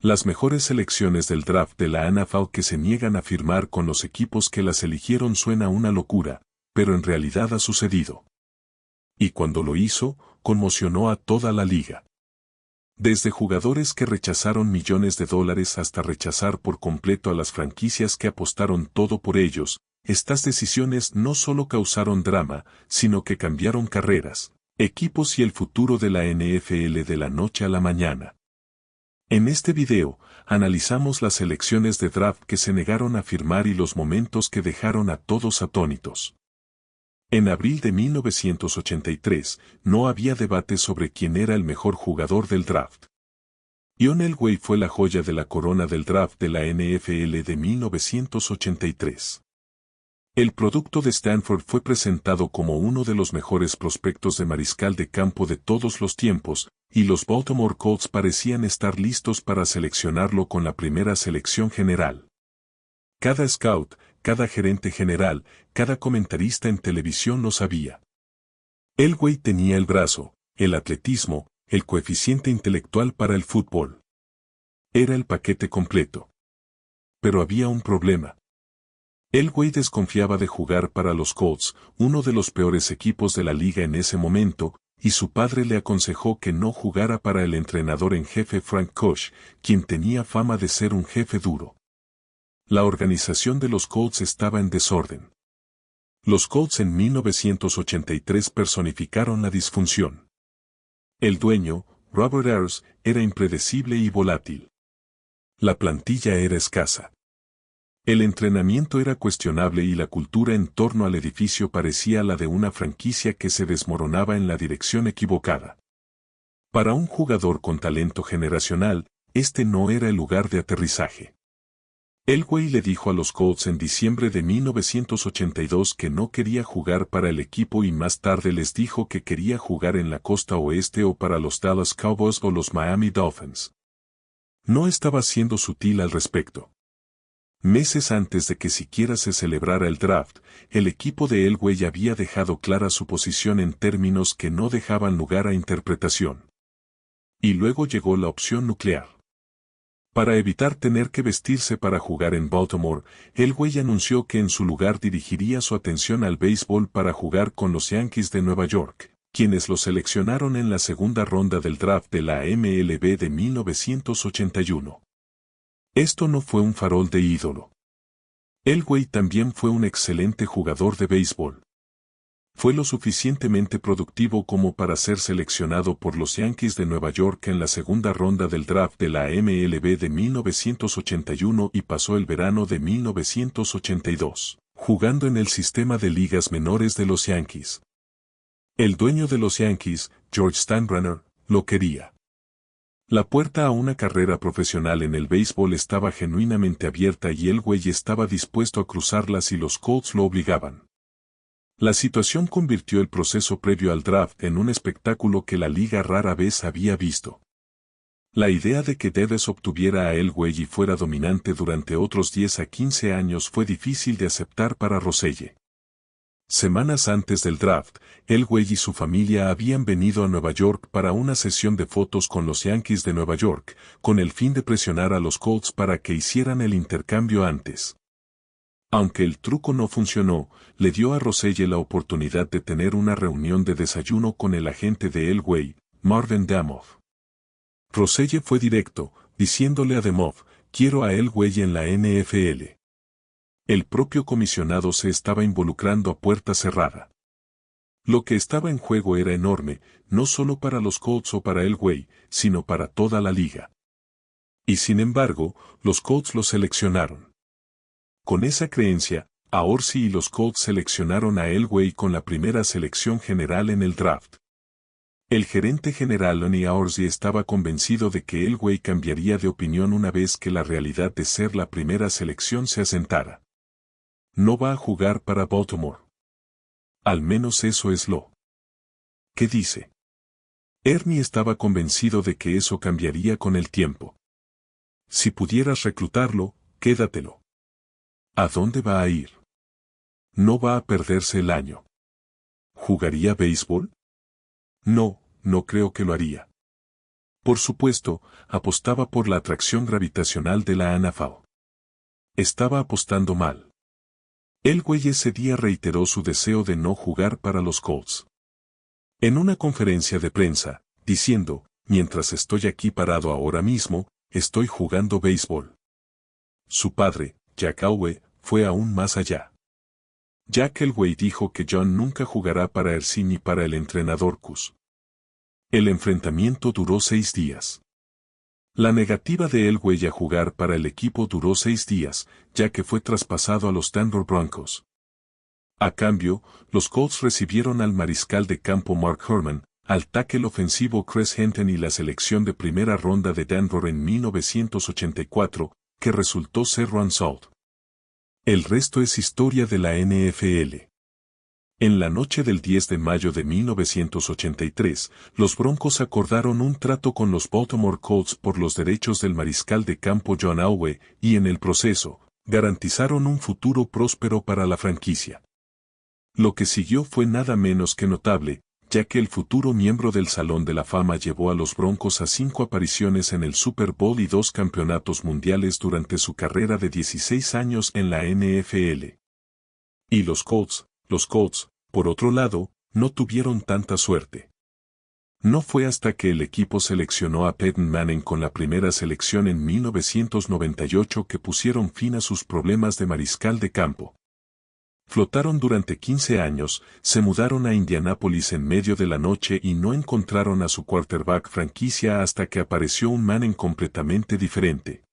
Las mejores selecciones del draft de la NFL que se niegan a firmar con los equipos que las eligieron suena una locura, pero en realidad ha sucedido. Y cuando lo hizo, conmocionó a toda la liga. Desde jugadores que rechazaron millones de dólares hasta rechazar por completo a las franquicias que apostaron todo por ellos, estas decisiones no solo causaron drama, sino que cambiaron carreras, equipos y el futuro de la NFL de la noche a la mañana. En este video, analizamos las selecciones de draft que se negaron a firmar y los momentos que dejaron a todos atónitos. En abril de 1983, no había debate sobre quién era el mejor jugador del draft. John Elway fue la joya de la corona del draft de la NFL de 1983. El producto de Stanford fue presentado como uno de los mejores prospectos de mariscal de campo de todos los tiempos, y los Baltimore Colts parecían estar listos para seleccionarlo con la primera selección general. Cada scout, cada gerente general, cada comentarista en televisión lo sabía. Elway tenía el brazo, el atletismo, el coeficiente intelectual para el fútbol. Era el paquete completo. Pero había un problema. Elway desconfiaba de jugar para los Colts, uno de los peores equipos de la liga en ese momento, y su padre le aconsejó que no jugara para el entrenador en jefe Frank Koch, quien tenía fama de ser un jefe duro. La organización de los Colts estaba en desorden. Los Colts en 1983 personificaron la disfunción. El dueño, Robert Ayers, era impredecible y volátil. La plantilla era escasa. El entrenamiento era cuestionable y la cultura en torno al edificio parecía la de una franquicia que se desmoronaba en la dirección equivocada. Para un jugador con talento generacional, este no era el lugar de aterrizaje. Elway le dijo a los Colts en diciembre de 1982 que no quería jugar para el equipo y más tarde les dijo que quería jugar en la costa oeste o para los Dallas Cowboys o los Miami Dolphins. No estaba siendo sutil al respecto. Meses antes de que siquiera se celebrara el draft, el equipo de Elway había dejado clara su posición en términos que no dejaban lugar a interpretación. Y luego llegó la opción nuclear. Para evitar tener que vestirse para jugar en Baltimore, Elway anunció que en su lugar dirigiría su atención al béisbol para jugar con los Yankees de Nueva York, quienes lo seleccionaron en la segunda ronda del draft de la MLB de 1981. Esto no fue un farol de ídolo. Elway también fue un excelente jugador de béisbol. Fue lo suficientemente productivo como para ser seleccionado por los Yankees de Nueva York en la segunda ronda del draft de la MLB de 1981 y pasó el verano de 1982, jugando en el sistema de ligas menores de los Yankees. El dueño de los Yankees, George Steinbrenner, lo quería. La puerta a una carrera profesional en el béisbol estaba genuinamente abierta y Elway estaba dispuesto a cruzarla si los Colts lo obligaban. La situación convirtió el proceso previo al draft en un espectáculo que la liga rara vez había visto. La idea de que Devers obtuviera a Elway y fuera dominante durante otros 10 a 15 años fue difícil de aceptar para Roselle. Semanas antes del draft, Elway y su familia habían venido a Nueva York para una sesión de fotos con los Yankees de Nueva York, con el fin de presionar a los Colts para que hicieran el intercambio antes. Aunque el truco no funcionó, le dio a Roselle la oportunidad de tener una reunión de desayuno con el agente de Elway, Marvin Damoff. Roselle fue directo, diciéndole a Damoff, quiero a Elway en la NFL. El propio comisionado se estaba involucrando a puerta cerrada. Lo que estaba en juego era enorme, no solo para los Colts o para Elway, sino para toda la liga. Y sin embargo, los Colts lo seleccionaron. Con esa creencia, Orsi y los Colts seleccionaron a Elway con la primera selección general en el draft. El gerente general Lonnie Orsi estaba convencido de que Elway cambiaría de opinión una vez que la realidad de ser la primera selección se asentara. No va a jugar para Baltimore. Al menos eso es lo que dice. Ernie estaba convencido de que eso cambiaría con el tiempo. Si pudieras reclutarlo, quédatelo. ¿A dónde va a ir? No va a perderse el año. ¿Jugaría béisbol? No, no creo que lo haría. Por supuesto, apostaba por la atracción gravitacional de la NFL. Estaba apostando mal. Elway ese día reiteró su deseo de no jugar para los Colts. En una conferencia de prensa, diciendo, mientras estoy aquí parado ahora mismo, estoy jugando béisbol. Su padre, Jack Elway, fue aún más allá. Jack Elway dijo que John nunca jugará para Hershey ni para el entrenador Cus. El enfrentamiento duró 6 días. La negativa de Elway a jugar para el equipo duró 6 días, ya que fue traspasado a los Denver Broncos. A cambio, los Colts recibieron al mariscal de campo Mark Herman, al tackle ofensivo Chris Henton y la selección de primera ronda de Denver en 1984, que resultó ser Ron Salt. El resto es historia de la NFL. En la noche del 10 de mayo de 1983, los Broncos acordaron un trato con los Baltimore Colts por los derechos del mariscal de campo John Elway y en el proceso, garantizaron un futuro próspero para la franquicia. Lo que siguió fue nada menos que notable, ya que el futuro miembro del Salón de la Fama llevó a los Broncos a 5 apariciones en el Super Bowl y 2 campeonatos mundiales durante su carrera de 16 años en la NFL. Y los Colts, por otro lado, no tuvieron tanta suerte. No fue hasta que el equipo seleccionó a Peyton Manning con la primera selección en 1998 que pusieron fin a sus problemas de mariscal de campo. Flotaron durante 15 años, se mudaron a Indianápolis en medio de la noche y no encontraron a su quarterback franquicia hasta que apareció un Manning completamente diferente.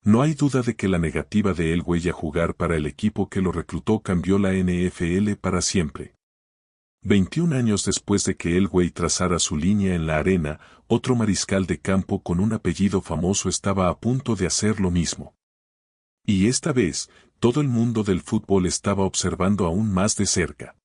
No hay duda de que la negativa de Elway a jugar para el equipo que lo reclutó cambió la NFL para siempre. 21 años después de que Elway trazara su línea en la arena, otro mariscal de campo con un apellido famoso estaba a punto de hacer lo mismo. Y esta vez, todo el mundo del fútbol estaba observando aún más de cerca.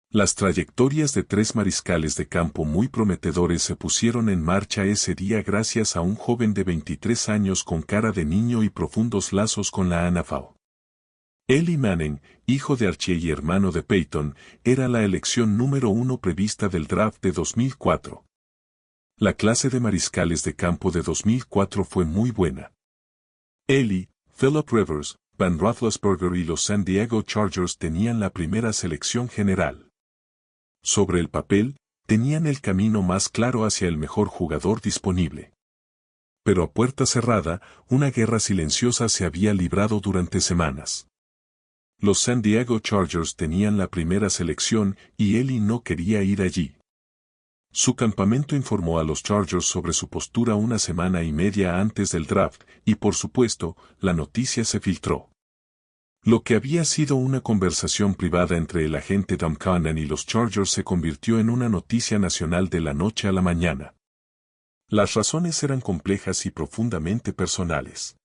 Las trayectorias de 3 mariscales de campo muy prometedores se pusieron en marcha ese día gracias a un joven de 23 años con cara de niño y profundos lazos con la NFL. Eli Manning, hijo de Archie y hermano de Peyton, era la elección número 1 prevista del draft de 2004. La clase de mariscales de campo de 2004 fue muy buena. Eli, Philip Rivers, Ben Roethlisberger y los San Diego Chargers tenían la primera selección general. Sobre el papel, tenían el camino más claro hacia el mejor jugador disponible. Pero a puerta cerrada, una guerra silenciosa se había librado durante semanas. Los San Diego Chargers tenían la primera selección y Eli no quería ir allí. Su campamento informó a los Chargers sobre su postura una semana y media antes del draft, y por supuesto, la noticia se filtró. Lo que había sido una conversación privada entre el agente Tom Condon y los Chargers se convirtió en una noticia nacional de la noche a la mañana. Las razones eran complejas y profundamente personales.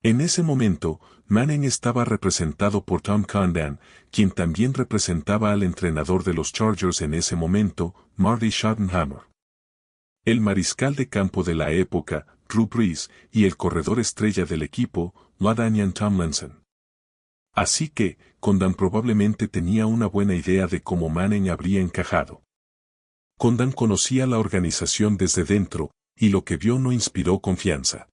En ese momento, Manning estaba representado por Tom Condon, quien también representaba al entrenador de los Chargers en ese momento, Marty Schottenheimer. El mariscal de campo de la época, Drew Brees, y el corredor estrella del equipo, LaDainian Tomlinson. Así que, Condon probablemente tenía una buena idea de cómo Manning habría encajado. Condon conocía la organización desde dentro, y lo que vio no inspiró confianza.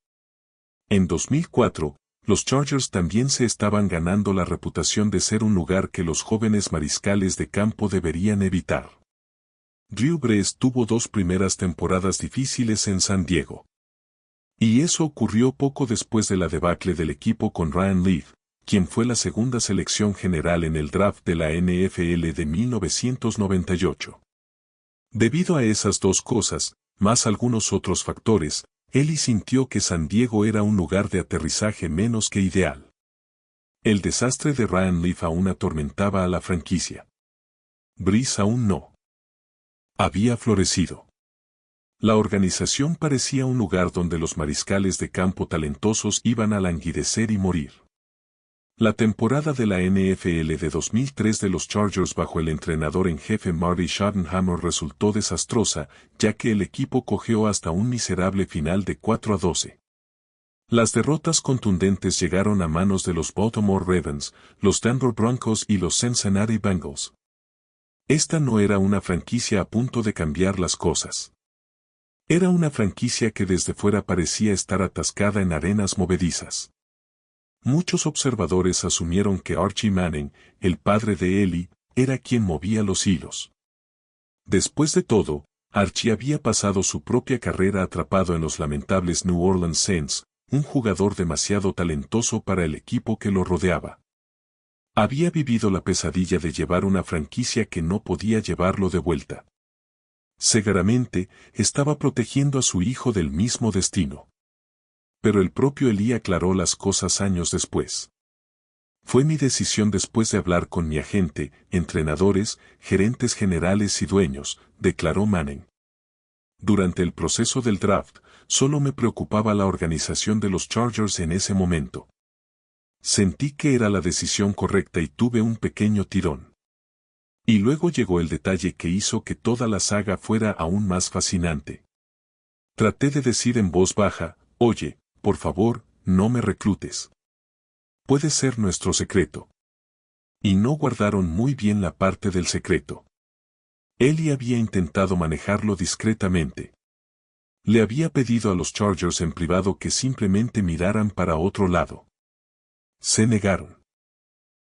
En 2004, los Chargers también se estaban ganando la reputación de ser un lugar que los jóvenes mariscales de campo deberían evitar. Drew Brees tuvo 2 primeras temporadas difíciles en San Diego. Y eso ocurrió poco después de la debacle del equipo con Ryan Leaf, quien fue la segunda selección general en el draft de la NFL de 1998. Debido a esas 2 cosas, más algunos otros factores, Eli sintió que San Diego era un lugar de aterrizaje menos que ideal. El desastre de Ryan Leaf aún atormentaba a la franquicia. Brees aún no había florecido. La organización parecía un lugar donde los mariscales de campo talentosos iban a languidecer y morir. La temporada de la NFL de 2003 de los Chargers bajo el entrenador en jefe Marty Schottenheimer resultó desastrosa, ya que el equipo cojeó hasta un miserable final de 4-12. Las derrotas contundentes llegaron a manos de los Baltimore Ravens, los Denver Broncos y los Cincinnati Bengals. Esta no era una franquicia a punto de cambiar las cosas. Era una franquicia que desde fuera parecía estar atascada en arenas movedizas. Muchos observadores asumieron que Archie Manning, el padre de Eli, era quien movía los hilos. Después de todo, Archie había pasado su propia carrera atrapado en los lamentables New Orleans Saints, un jugador demasiado talentoso para el equipo que lo rodeaba. Había vivido la pesadilla de llevar una franquicia que no podía llevarlo de vuelta. Seguramente, estaba protegiendo a su hijo del mismo destino. Pero el propio Eli aclaró las cosas años después. Fue mi decisión después de hablar con mi agente, entrenadores, gerentes generales y dueños, declaró Manning. Durante el proceso del draft, solo me preocupaba la organización de los Chargers en ese momento. Sentí que era la decisión correcta y tuve un pequeño tirón. Y luego llegó el detalle que hizo que toda la saga fuera aún más fascinante. Traté de decir en voz baja, oye, por favor, no me reclutes. Puede ser nuestro secreto. Y no guardaron muy bien la parte del secreto. Eli había intentado manejarlo discretamente. Le había pedido a los Chargers en privado que simplemente miraran para otro lado. Se negaron.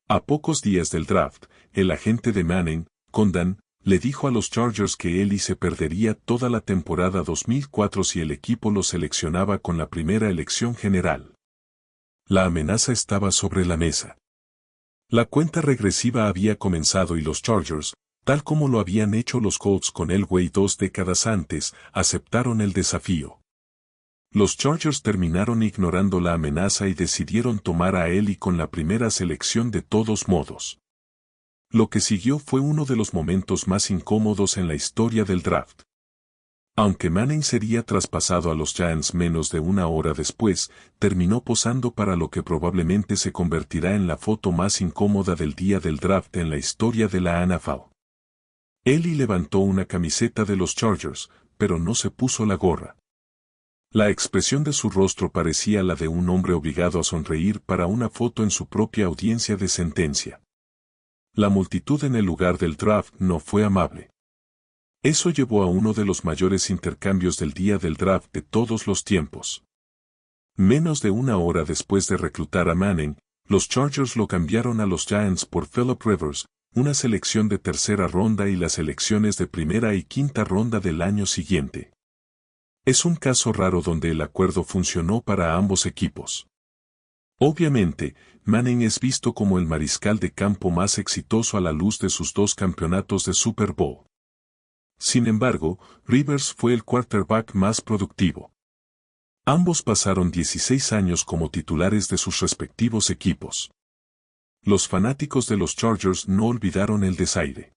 A pocos días del draft, el agente de Manning, Condon, le dijo a los Chargers que Eli se perdería toda la temporada 2004 si el equipo lo seleccionaba con la primera elección general. La amenaza estaba sobre la mesa. La cuenta regresiva había comenzado y los Chargers, tal como lo habían hecho los Colts con Elway 2 décadas antes, aceptaron el desafío. Los Chargers terminaron ignorando la amenaza y decidieron tomar a Eli con la primera selección de todos modos. Lo que siguió fue uno de los momentos más incómodos en la historia del draft. Aunque Manning sería traspasado a los Giants menos de una hora después, terminó posando para lo que probablemente se convertirá en la foto más incómoda del día del draft en la historia de la NFL. Eli levantó una camiseta de los Chargers, pero no se puso la gorra. La expresión de su rostro parecía la de un hombre obligado a sonreír para una foto en su propia audiencia de sentencia. La multitud en el lugar del draft no fue amable. Eso llevó a uno de los mayores intercambios del día del draft de todos los tiempos. Menos de una hora después de reclutar a Manning, los Chargers lo cambiaron a los Giants por Philip Rivers, una selección de tercera ronda y las selecciones de primera y quinta ronda del año siguiente. Es un caso raro donde el acuerdo funcionó para ambos equipos. Obviamente, Manning es visto como el mariscal de campo más exitoso a la luz de sus 2 campeonatos de Super Bowl. Sin embargo, Rivers fue el quarterback más productivo. Ambos pasaron 16 años como titulares de sus respectivos equipos. Los fanáticos de los Chargers no olvidaron el desaire.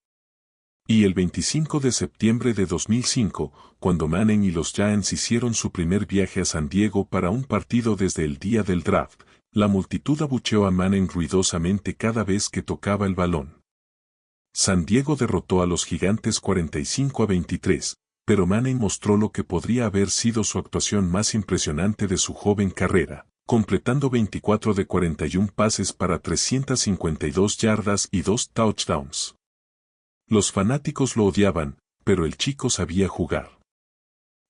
Y el 25 de septiembre de 2005, cuando Manning y los Giants hicieron su primer viaje a San Diego para un partido desde el día del draft, la multitud abucheó a Manning ruidosamente cada vez que tocaba el balón. San Diego derrotó a los Gigantes 45-23, pero Manning mostró lo que podría haber sido su actuación más impresionante de su joven carrera, completando 24 de 41 pases para 352 yardas y 2 touchdowns. Los fanáticos lo odiaban, pero el chico sabía jugar.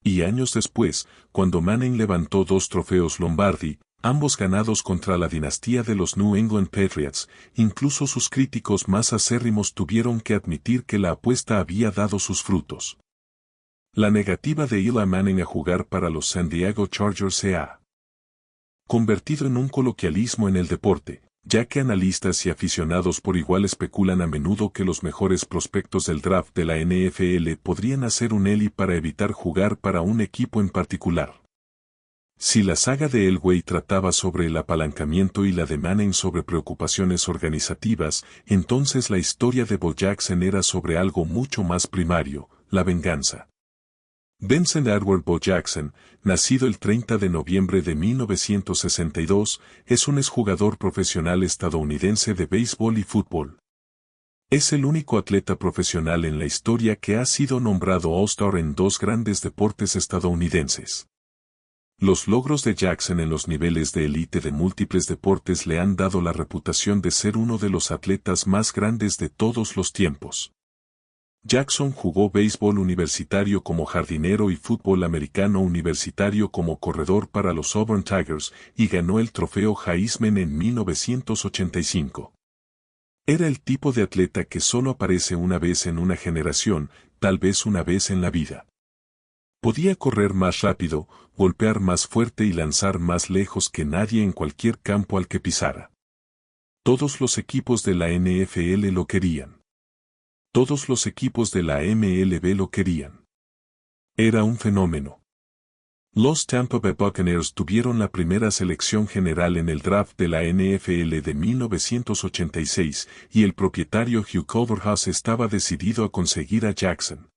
Y años después, cuando Manning levantó 2 trofeos Lombardi, ambos ganados contra la dinastía de los New England Patriots, incluso sus críticos más acérrimos tuvieron que admitir que la apuesta había dado sus frutos. La negativa de Eli Manning a jugar para los San Diego Chargers se ha convertido en un coloquialismo en el deporte, ya que analistas y aficionados por igual especulan a menudo que los mejores prospectos del draft de la NFL podrían hacer un Eli para evitar jugar para un equipo en particular. Si la saga de Elway trataba sobre el apalancamiento y la de Manning sobre preocupaciones organizativas, entonces la historia de Bo Jackson era sobre algo mucho más primario, la venganza. Benson Edward Bo Jackson, nacido el 30 de noviembre de 1962, es un exjugador profesional estadounidense de béisbol y fútbol. Es el único atleta profesional en la historia que ha sido nombrado All-Star en 2 grandes deportes estadounidenses. Los logros de Jackson en los niveles de élite de múltiples deportes le han dado la reputación de ser uno de los atletas más grandes de todos los tiempos. Jackson jugó béisbol universitario como jardinero y fútbol americano universitario como corredor para los Auburn Tigers y ganó el trofeo Heisman en 1985. Era el tipo de atleta que solo aparece una vez en una generación, tal vez una vez en la vida. Podía correr más rápido, golpear más fuerte y lanzar más lejos que nadie en cualquier campo al que pisara. Todos los equipos de la NFL lo querían. Todos los equipos de la MLB lo querían. Era un fenómeno. Los Tampa Bay Buccaneers tuvieron la primera selección general en el draft de la NFL de 1986 y el propietario Hugh Culverhouse estaba decidido a conseguir a Jackson.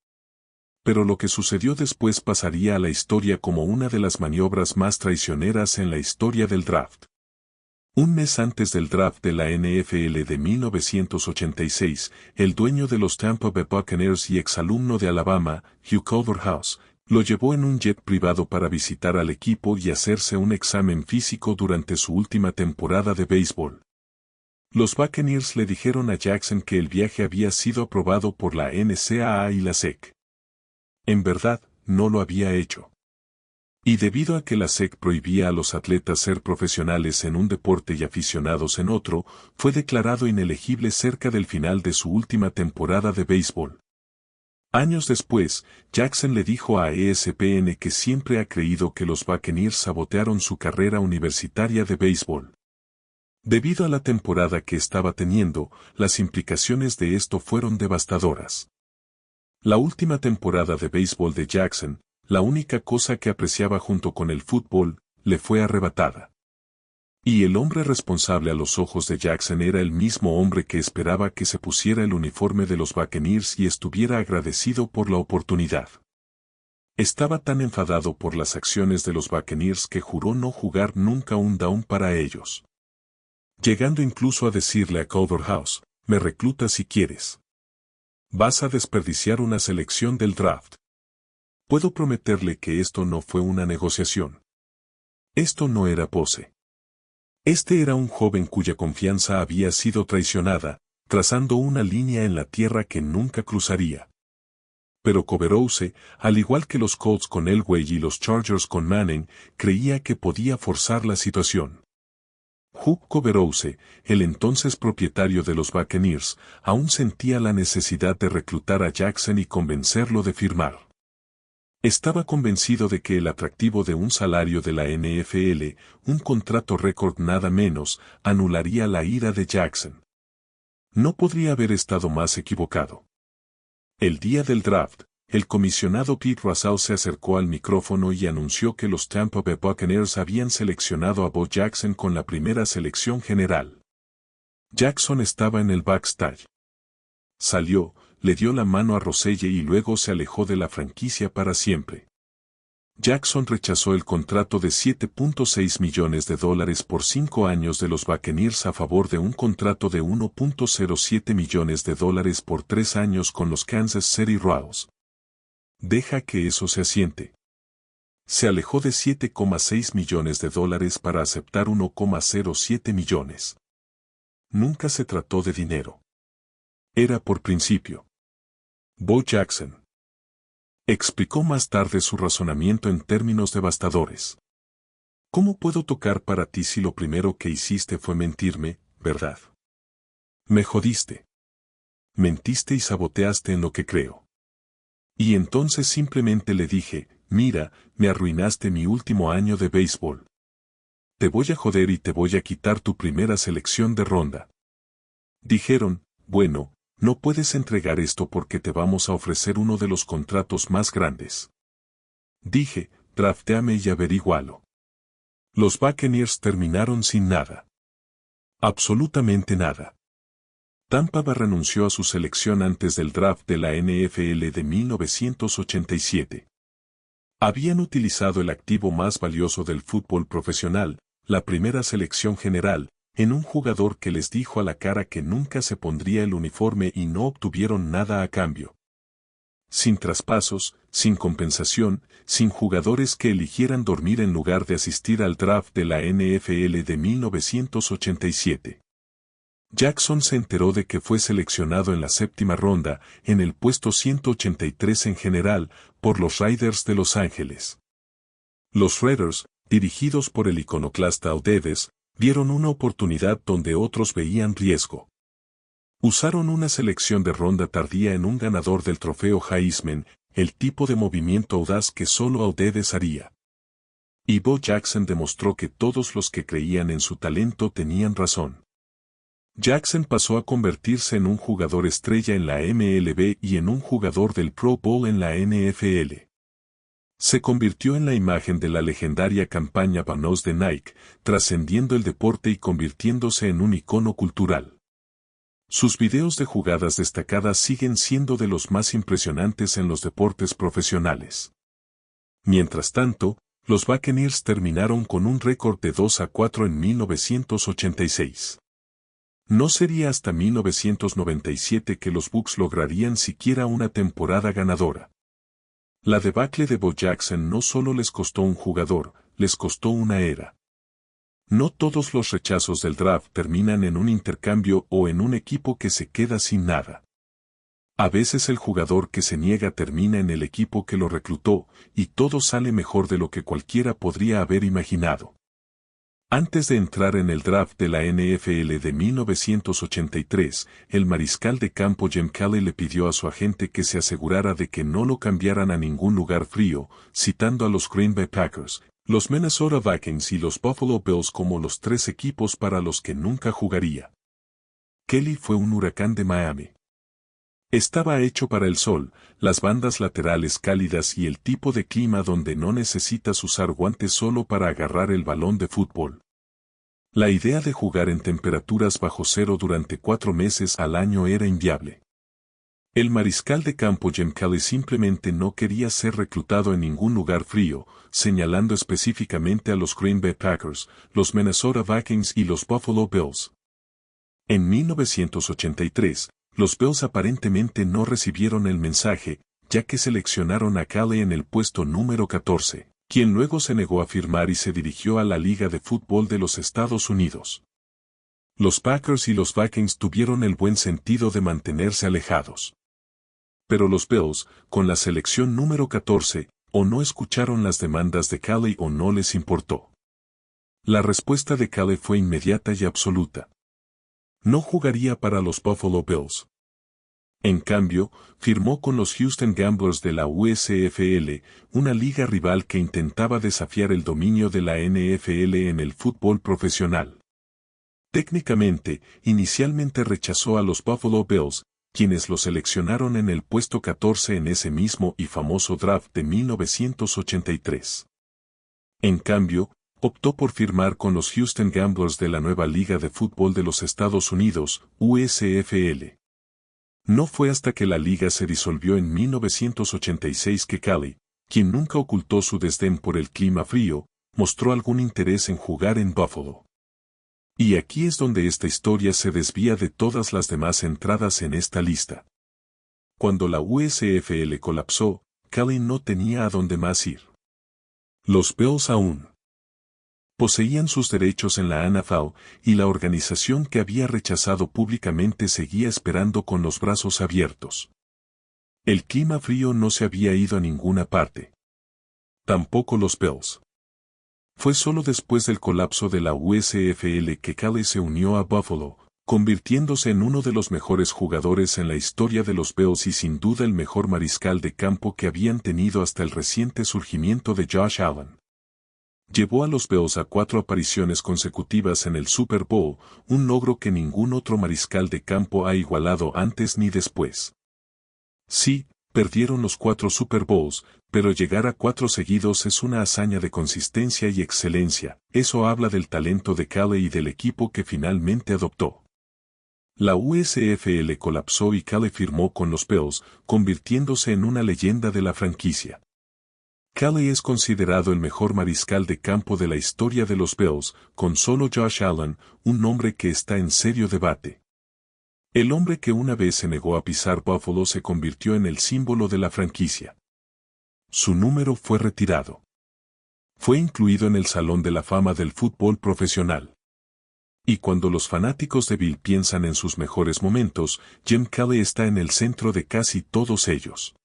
Pero lo que sucedió después pasaría a la historia como una de las maniobras más traicioneras en la historia del draft. Un mes antes del draft de la NFL de 1986, el dueño de los Tampa Bay Buccaneers y exalumno de Alabama, Hugh Culverhouse, lo llevó en un jet privado para visitar al equipo y hacerse un examen físico durante su última temporada de béisbol. Los Buccaneers le dijeron a Jackson que el viaje había sido aprobado por la NCAA y la SEC. En verdad, no lo había hecho. Y debido a que la SEC prohibía a los atletas ser profesionales en un deporte y aficionados en otro, fue declarado inelegible cerca del final de su última temporada de béisbol. Años después, Jackson le dijo a ESPN que siempre ha creído que los Buccaneers sabotearon su carrera universitaria de béisbol. Debido a la temporada que estaba teniendo, las implicaciones de esto fueron devastadoras. La última temporada de béisbol de Jackson, la única cosa que apreciaba junto con el fútbol, le fue arrebatada. Y el hombre responsable a los ojos de Jackson era el mismo hombre que esperaba que se pusiera el uniforme de los Buccaneers y estuviera agradecido por la oportunidad. Estaba tan enfadado por las acciones de los Buccaneers que juró no jugar nunca un down para ellos. Llegando incluso a decirle a Culverhouse, me reclutas si quieres. Vas a desperdiciar una selección del draft. Puedo prometerle que esto no fue una negociación. Esto no era pose. Este era un joven cuya confianza había sido traicionada, trazando una línea en la tierra que nunca cruzaría. Pero Culverhouse, al igual que los Colts con Elway y los Chargers con Manning, creía que podía forzar la situación. Hugh Culverhouse, el entonces propietario de los Buccaneers, aún sentía la necesidad de reclutar a Jackson y convencerlo de firmar. Estaba convencido de que el atractivo de un salario de la NFL, un contrato récord nada menos, anularía la ira de Jackson. No podría haber estado más equivocado. El día del draft, el comisionado Pete Rozelle se acercó al micrófono y anunció que los Tampa Bay Buccaneers habían seleccionado a Bo Jackson con la primera selección general. Jackson estaba en el backstage. Salió, le dio la mano a Rozelle y luego se alejó de la franquicia para siempre. Jackson rechazó el contrato de $7.6 millones por 5 años de los Buccaneers a favor de un contrato de $1.07 millones por 3 años con los Kansas City Royals. Deja que eso se asiente. Se alejó de $7.6 millones para aceptar $1.07 millones. Nunca se trató de dinero. Era por principio. Bo Jackson explicó más tarde su razonamiento en términos devastadores. ¿Cómo puedo tocar para ti si lo primero que hiciste fue mentirme, verdad? Me jodiste. Mentiste y saboteaste en lo que creo. Y entonces simplemente le dije, mira, me arruinaste mi último año de béisbol. Te voy a joder y te voy a quitar tu primera selección de ronda. Dijeron, bueno, no puedes entregar esto porque te vamos a ofrecer uno de los contratos más grandes. Dije, draftéame y averígualo. Los Buccaneers terminaron sin nada. Absolutamente nada. Tampa Bay renunció a su selección antes del draft de la NFL de 1987. Habían utilizado el activo más valioso del fútbol profesional, la primera selección general, en un jugador que les dijo a la cara que nunca se pondría el uniforme y no obtuvieron nada a cambio. Sin traspasos, sin compensación, sin jugadores que eligieran dormir en lugar de asistir al draft de la NFL de 1987. Jackson se enteró de que fue seleccionado en la séptima ronda, en el puesto 183 en general, por los Raiders de Los Ángeles. Los Raiders, dirigidos por el iconoclasta Al Davis, dieron una oportunidad donde otros veían riesgo. Usaron una selección de ronda tardía en un ganador del trofeo Heisman, el tipo de movimiento audaz que solo Al Davis haría. Y Bo Jackson demostró que todos los que creían en su talento tenían razón. Jackson pasó a convertirse en un jugador estrella en la MLB y en un jugador del Pro Bowl en la NFL. Se convirtió en la imagen de la legendaria campaña Vanos de Nike, trascendiendo el deporte y convirtiéndose en un icono cultural. Sus videos de jugadas destacadas siguen siendo de los más impresionantes en los deportes profesionales. Mientras tanto, los Buccaneers terminaron con un récord de 2-4 en 1986. No sería hasta 1997 que los Bucs lograrían siquiera una temporada ganadora. La debacle de Bo Jackson no solo les costó un jugador, les costó una era. No todos los rechazos del draft terminan en un intercambio o en un equipo que se queda sin nada. A veces el jugador que se niega termina en el equipo que lo reclutó, y todo sale mejor de lo que cualquiera podría haber imaginado. Antes de entrar en el draft de la NFL de 1983, el mariscal de campo Jim Kelly le pidió a su agente que se asegurara de que no lo cambiaran a ningún lugar frío, citando a los Green Bay Packers, los Minnesota Vikings y los Buffalo Bills como los tres equipos para los que nunca jugaría. Kelly fue un huracán de Miami. Estaba hecho para el sol, las bandas laterales cálidas y el tipo de clima donde no necesitas usar guantes solo para agarrar el balón de fútbol. La idea de jugar en temperaturas bajo cero durante 4 meses al año era inviable. El mariscal de campo Jim Kelly simplemente no quería ser reclutado en ningún lugar frío, señalando específicamente a los Green Bay Packers, los Minnesota Vikings y los Buffalo Bills. En 1983, los Bills aparentemente no recibieron el mensaje, ya que seleccionaron a Kelly en el puesto número 14, quien luego se negó a firmar y se dirigió a la Liga de Fútbol de los Estados Unidos. Los Packers y los Vikings tuvieron el buen sentido de mantenerse alejados. Pero los Bills, con la selección número 14, o no escucharon las demandas de Kelly o no les importó. La respuesta de Kelly fue inmediata y absoluta. No jugaría para los Buffalo Bills. En cambio, firmó con los Houston Gamblers de la USFL, una liga rival que intentaba desafiar el dominio de la NFL en el fútbol profesional. Técnicamente, inicialmente rechazó a los Buffalo Bills, quienes lo seleccionaron en el puesto 14 en ese mismo y famoso draft de 1983. En cambio, optó por firmar con los Houston Gamblers de la nueva Liga de Fútbol de los Estados Unidos, USFL. No fue hasta que la liga se disolvió en 1986 que Kelly, quien nunca ocultó su desdén por el clima frío, mostró algún interés en jugar en Buffalo. Y aquí es donde esta historia se desvía de todas las demás entradas en esta lista. Cuando la USFL colapsó, Kelly no tenía a dónde más ir. Los Bills aún poseían sus derechos en la NFL, y la organización que había rechazado públicamente seguía esperando con los brazos abiertos. El clima frío no se había ido a ninguna parte. Tampoco los Bills. Fue solo después del colapso de la USFL que Kelly se unió a Buffalo, convirtiéndose en uno de los mejores jugadores en la historia de los Bills y sin duda el mejor mariscal de campo que habían tenido hasta el reciente surgimiento de Josh Allen. Llevó a los Bills a 4 apariciones consecutivas en el Super Bowl, un logro que ningún otro mariscal de campo ha igualado antes ni después. Sí, perdieron los 4 Super Bowls, pero llegar a 4 seguidos es una hazaña de consistencia y excelencia. Eso habla del talento de Kelly y del equipo que finalmente adoptó. La USFL colapsó y Kelly firmó con los Bills, convirtiéndose en una leyenda de la franquicia. Kelly es considerado el mejor mariscal de campo de la historia de los Bills, con solo Josh Allen, un nombre que está en serio debate. El hombre que una vez se negó a pisar Buffalo se convirtió en el símbolo de la franquicia. Su número fue retirado. Fue incluido en el Salón de la Fama del fútbol profesional. Y cuando los fanáticos de Bill piensan en sus mejores momentos, Jim Kelly está en el centro de casi todos ellos.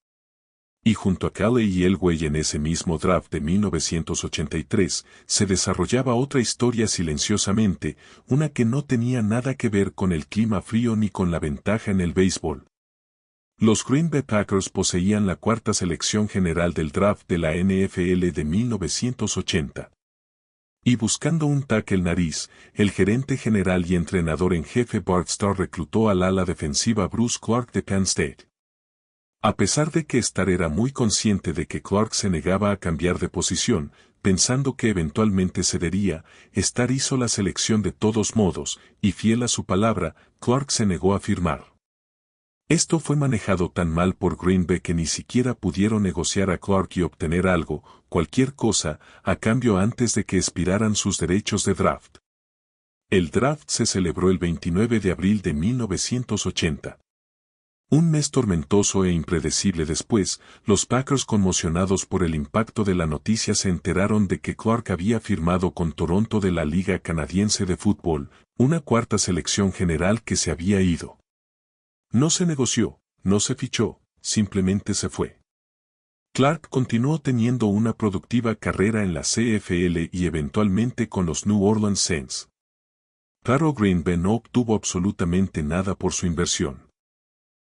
Y junto a Kelly y Elway en ese mismo draft de 1983, se desarrollaba otra historia silenciosamente, una que no tenía nada que ver con el clima frío ni con la ventaja en el béisbol. Los Green Bay Packers poseían la cuarta selección general del draft de la NFL de 1980. Y buscando un tackle nariz, el gerente general y entrenador en jefe Bart Starr reclutó al ala defensiva Bruce Clark de Penn State. A pesar de que Starr era muy consciente de que Clark se negaba a cambiar de posición, pensando que eventualmente cedería, Starr hizo la selección de todos modos, y fiel a su palabra, Clark se negó a firmar. Esto fue manejado tan mal por Green Bay que ni siquiera pudieron negociar a Clark y obtener algo, cualquier cosa, a cambio antes de que expiraran sus derechos de draft. El draft se celebró el 29 de abril de 1980. Un mes tormentoso e impredecible después, los Packers conmocionados por el impacto de la noticia se enteraron de que Clark había firmado con Toronto de la Liga Canadiense de Fútbol, una cuarta selección general que se había ido. No se negoció, no se fichó, simplemente se fue. Clark continuó teniendo una productiva carrera en la CFL y eventualmente con los New Orleans Saints. Claro, Green Bay no obtuvo absolutamente nada por su inversión.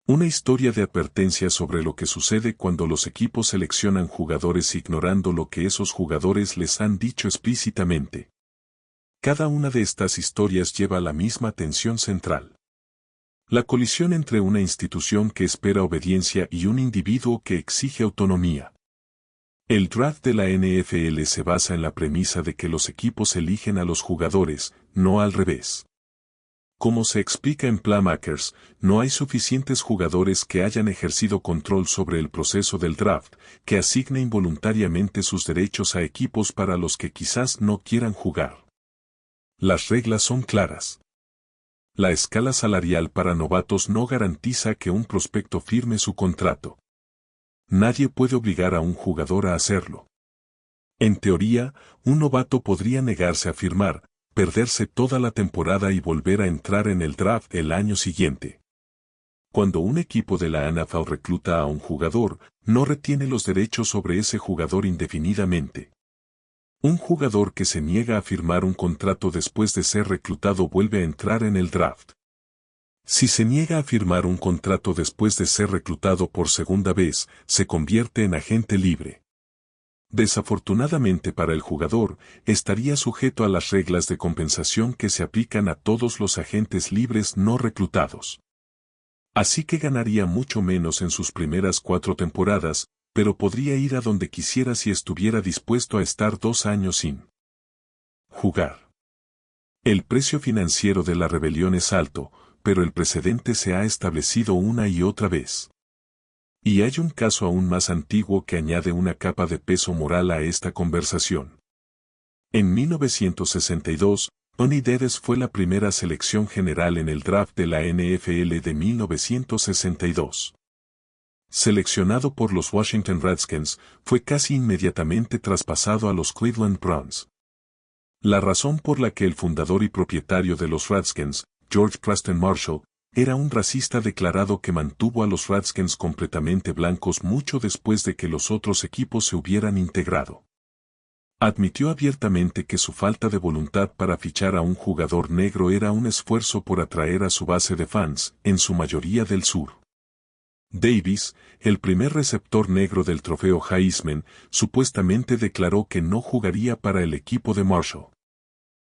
Una historia de advertencia sobre lo que sucede cuando los equipos seleccionan jugadores ignorando lo que esos jugadores les han dicho explícitamente. Cada una de estas historias lleva a la misma tensión central. La colisión entre una institución que espera obediencia y un individuo que exige autonomía. El draft de la NFL se basa en la premisa de que los equipos eligen a los jugadores, no al revés. Como se explica en Playmakers, no hay suficientes jugadores que hayan ejercido control sobre el proceso del draft, que asigne involuntariamente sus derechos a equipos para los que quizás no quieran jugar. Las reglas son claras. La escala salarial para novatos no garantiza que un prospecto firme su contrato. Nadie puede obligar a un jugador a hacerlo. En teoría, un novato podría negarse a firmar, perderse toda la temporada y volver a entrar en el draft el año siguiente. Cuando un equipo de la NFL recluta a un jugador, no retiene los derechos sobre ese jugador indefinidamente. Un jugador que se niega a firmar un contrato después de ser reclutado vuelve a entrar en el draft. Si se niega a firmar un contrato después de ser reclutado por segunda vez, se convierte en agente libre. Desafortunadamente para el jugador, estaría sujeto a las reglas de compensación que se aplican a todos los agentes libres no reclutados. Así que ganaría mucho menos en sus primeras 4 temporadas, pero podría ir a donde quisiera si estuviera dispuesto a estar 2 años sin jugar. El precio financiero de la rebelión es alto, pero el precedente se ha establecido una y otra vez. Y hay un caso aún más antiguo que añade una capa de peso moral a esta conversación. En 1962, Tony Dedes fue la primera selección general en el draft de la NFL de 1962. Seleccionado por los Washington Redskins, fue casi inmediatamente traspasado a los Cleveland Browns. La razón por la que el fundador y propietario de los Redskins, George Preston Marshall, era un racista declarado que mantuvo a los Redskins completamente blancos mucho después de que los otros equipos se hubieran integrado. Admitió abiertamente que su falta de voluntad para fichar a un jugador negro era un esfuerzo por atraer a su base de fans, en su mayoría del sur. Davis, el primer receptor negro del trofeo Heisman, supuestamente declaró que no jugaría para el equipo de Marshall.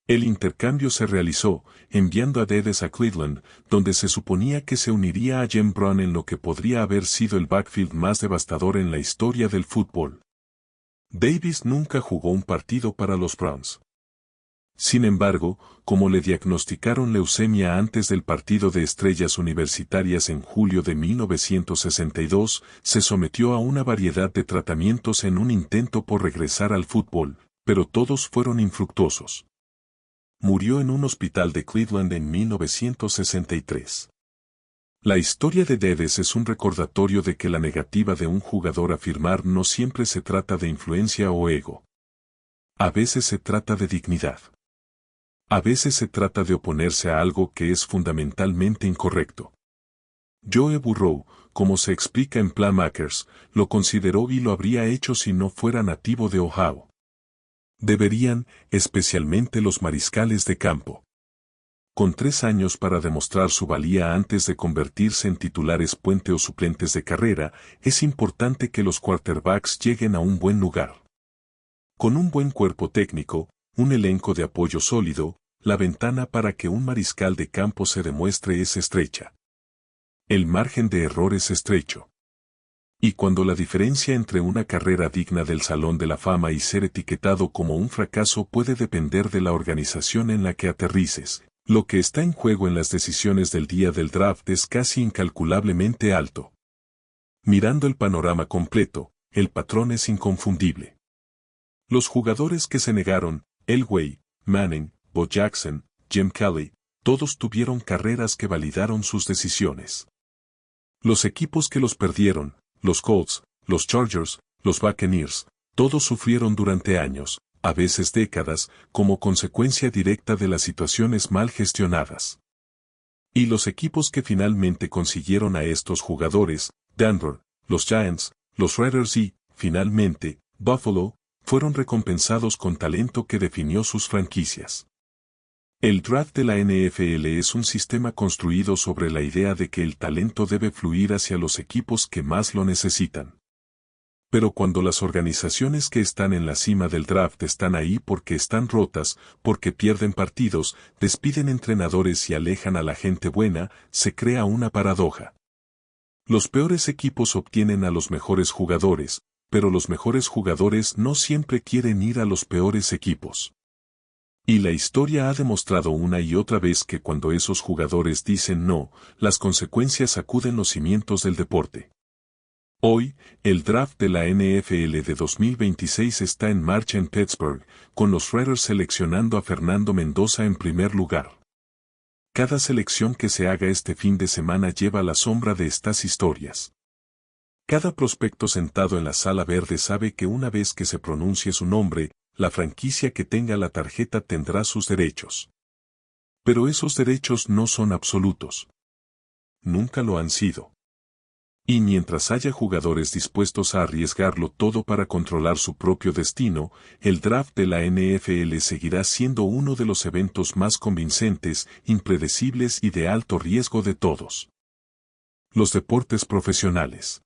El intercambio se realizó, enviando a Dedes a Cleveland, donde se suponía que se uniría a Jim Brown en lo que podría haber sido el backfield más devastador en la historia del fútbol. Davis nunca jugó un partido para los Browns. Sin embargo, como le diagnosticaron leucemia antes del partido de Estrellas Universitarias en julio de 1962, se sometió a una variedad de tratamientos en un intento por regresar al fútbol, pero todos fueron infructuosos. Murió en un hospital de Cleveland en 1963. La historia de Dedes es un recordatorio de que la negativa de un jugador a firmar no siempre se trata de influencia o ego. A veces se trata de dignidad. A veces se trata de oponerse a algo que es fundamentalmente incorrecto. Joe Burrow, como se explica en Playmakers, lo consideró y lo habría hecho si no fuera nativo de Ohio. Deberían, especialmente los mariscales de campo. Con 3 años para demostrar su valía antes de convertirse en titulares puente o suplentes de carrera, es importante que los quarterbacks lleguen a un buen lugar. Con un buen cuerpo técnico, un elenco de apoyo sólido, la ventana para que un mariscal de campo se demuestre es estrecha. El margen de error es estrecho. Y cuando la diferencia entre una carrera digna del Salón de la Fama y ser etiquetado como un fracaso puede depender de la organización en la que aterrices, lo que está en juego en las decisiones del día del draft es casi incalculablemente alto. Mirando el panorama completo, el patrón es inconfundible. Los jugadores que se negaron, Elway, Manning, Bo Jackson, Jim Kelly, todos tuvieron carreras que validaron sus decisiones. Los equipos que los perdieron, los Colts, los Chargers, los Buccaneers, todos sufrieron durante años, a veces décadas, como consecuencia directa de las situaciones mal gestionadas. Y los equipos que finalmente consiguieron a estos jugadores, Denver, los Giants, los Raiders y, finalmente, Buffalo, fueron recompensados con talento que definió sus franquicias. El draft de la NFL es un sistema construido sobre la idea de que el talento debe fluir hacia los equipos que más lo necesitan. Pero cuando las organizaciones que están en la cima del draft están ahí porque están rotas, porque pierden partidos, despiden entrenadores y alejan a la gente buena, se crea una paradoja. Los peores equipos obtienen a los mejores jugadores, pero los mejores jugadores no siempre quieren ir a los peores equipos. Y la historia ha demostrado una y otra vez que cuando esos jugadores dicen no, las consecuencias sacuden los cimientos del deporte. Hoy, el draft de la NFL de 2026 está en marcha en Pittsburgh, con los Raiders seleccionando a Fernando Mendoza en primer lugar. Cada selección que se haga este fin de semana lleva la sombra de estas historias. Cada prospecto sentado en la sala verde sabe que una vez que se pronuncie su nombre, la franquicia que tenga la tarjeta tendrá sus derechos. Pero esos derechos no son absolutos. Nunca lo han sido. Y mientras haya jugadores dispuestos a arriesgarlo todo para controlar su propio destino, el draft de la NFL seguirá siendo uno de los eventos más convincentes, impredecibles y de alto riesgo de todos los deportes profesionales.